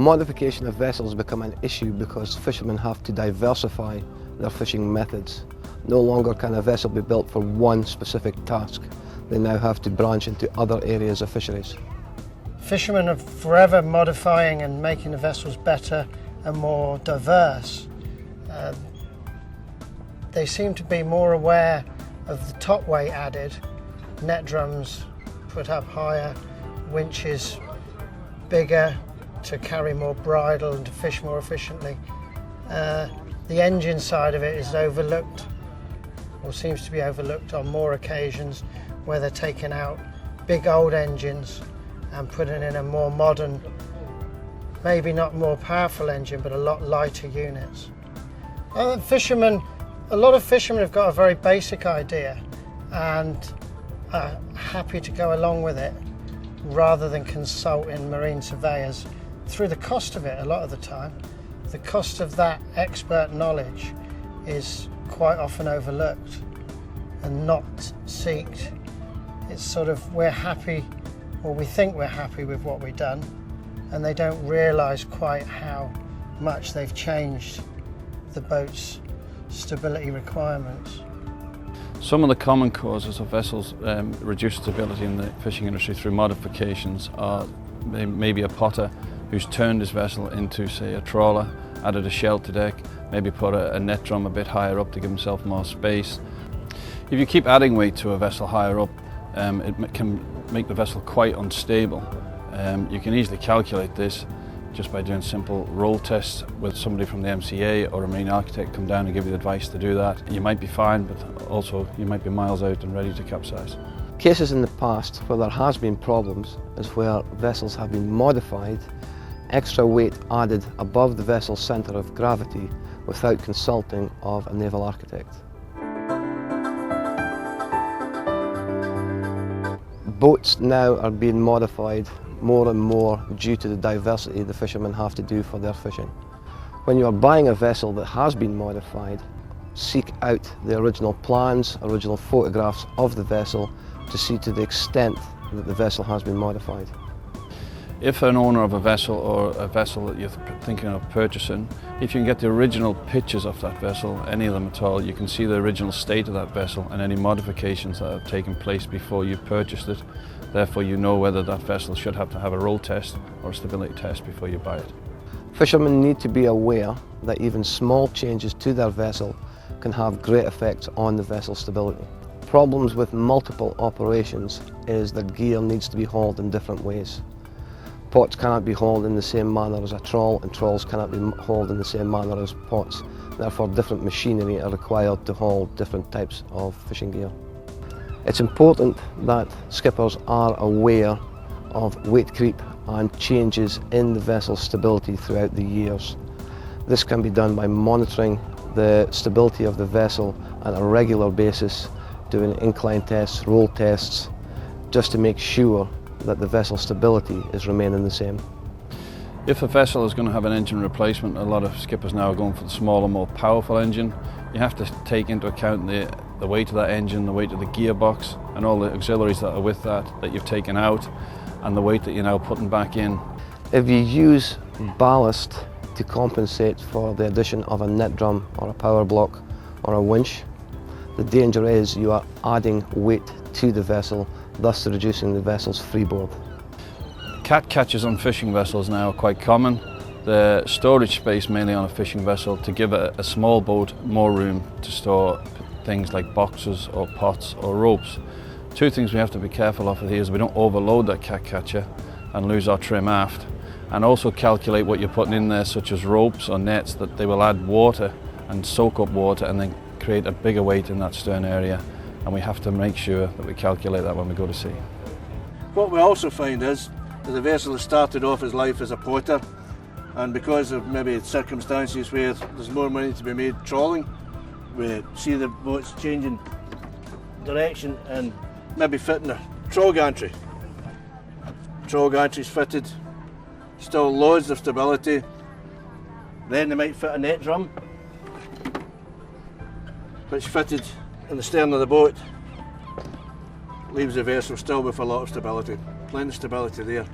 Modification of vessels become an issue because fishermen have to diversify their fishing methods. No longer can a vessel be built for one specific task. They now have to branch into other areas of fisheries. Fishermen are forever modifying and making the vessels better and more diverse. They seem to be more aware of the top weight added, net drums put up higher, winches bigger to carry more bridle and to fish more efficiently. The engine side of it is overlooked, or seems to be overlooked on more occasions, where they're taking out big old engines and putting in a more modern, maybe not more powerful engine, but a lot lighter units. A lot of fishermen have got a very basic idea and are happy to go along with it rather than consulting marine surveyors through the cost of it a lot of the time. The cost of that expert knowledge is quite often overlooked and not sought. It's sort of, we're happy, or we think we're happy with what we've done, and they don't realise quite how much they've changed the boat's stability requirements. Some of the common causes of vessels reduced stability in the fishing industry through modifications are maybe a potter who's turned his vessel into, say, a trawler, added a shelter deck, maybe put a net drum a bit higher up to give himself more space. If you keep adding weight to a vessel higher up, it can make the vessel quite unstable. You can easily calculate this just by doing simple roll tests with somebody from the MCA or a marine architect come down and give you the advice to do that. You might be fine, but also you might be miles out and ready to capsize. Cases in the past where there has been problems is where vessels have been modified, extra weight added above the vessel's centre of gravity without consulting of a naval architect. Boats now are being modified more and more due to the diversity the fishermen have to do for their fishing. When you are buying a vessel that has been modified, seek out the original plans, original photographs of the vessel to see to the extent that the vessel has been modified. If an owner of a vessel or a vessel that you're thinking of purchasing, if you can get the original pictures of that vessel, any of them at all, you can see the original state of that vessel and any modifications that have taken place before you purchased it. Therefore, you know whether that vessel should have to have a roll test or a stability test before you buy it. Fishermen need to be aware that even small changes to their vessel can have great effects on the vessel's stability. Problems with multiple operations is that gear needs to be hauled in different ways. Pots cannot be hauled in the same manner as a trawl, and trawls cannot be hauled in the same manner as pots. Therefore, different machinery are required to haul different types of fishing gear. It's important that skippers are aware of weight creep and changes in the vessel's stability throughout the years. This can be done by monitoring the stability of the vessel on a regular basis, doing incline tests, roll tests, just to make sure that the vessel stability is remaining the same. If a vessel is going to have an engine replacement, a lot of skippers now are going for the smaller, more powerful engine. You have to take into account the weight of that engine, the weight of the gearbox and all the auxiliaries that are with that you've taken out, and the weight that you're now putting back in. If you use ballast to compensate for the addition of a net drum or a power block or a winch, the danger is you are adding weight to the vessel, thus reducing the vessel's freeboard. Cat catches on fishing vessels now are quite common. The storage space mainly on a fishing vessel to give a small boat more room to store things like boxes or pots or ropes. Two things we have to be careful of here is we don't overload that cat catcher and lose our trim aft, and also calculate what you're putting in there, such as ropes or nets, that they will add water and soak up water and then create a bigger weight in that stern area, and we have to make sure that we calculate that when we go to sea. What we also find is that the vessel has started off his life as a potter, and because of maybe circumstances where there's more money to be made trawling, we see the boats changing direction and maybe fitting a trawl gantry. Trawl gantry's fitted, still loads of stability. Then they might fit a net drum, which fitted in the stern of the boat, leaves the vessel still with a lot of stability, plenty of stability there.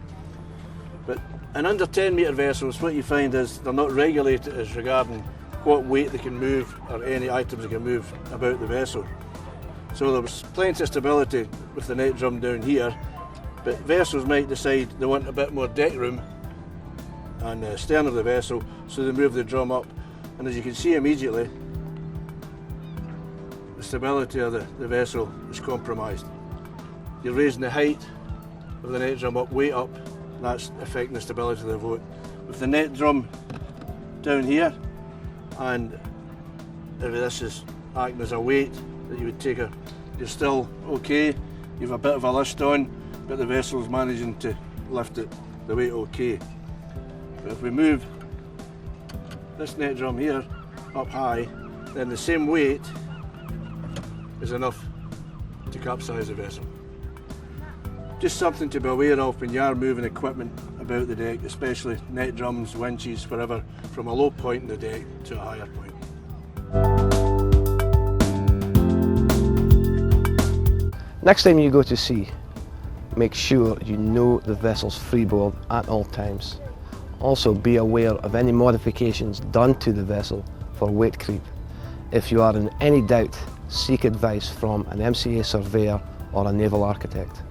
But in under 10 metre vessels, what you find is they're not regulated as regarding what weight they can move or any items they can move about the vessel. So there was plenty of stability with the net drum down here, but vessels might decide they want a bit more deck room on the stern of the vessel, so they move the drum up, and as you can see immediately, the stability of the vessel is compromised. You're raising the height of the net drum up, way up, that's affecting the stability of the boat. With the net drum down here, and if this is acting as a weight that you would take you're still okay, you've a bit of a list on, but the vessel's managing to lift it the weight okay. But if we move this net drum here up high, then the same weight is enough to capsize the vessel. Just something to be aware of when you are moving equipment about the deck, especially net drums, winches, wherever, from a low point in the deck to a higher point. Next time you go to sea, make sure you know the vessel's freeboard at all times. Also be aware of any modifications done to the vessel for weight creep. If you are in any doubt, seek advice from an MCA surveyor or a naval architect.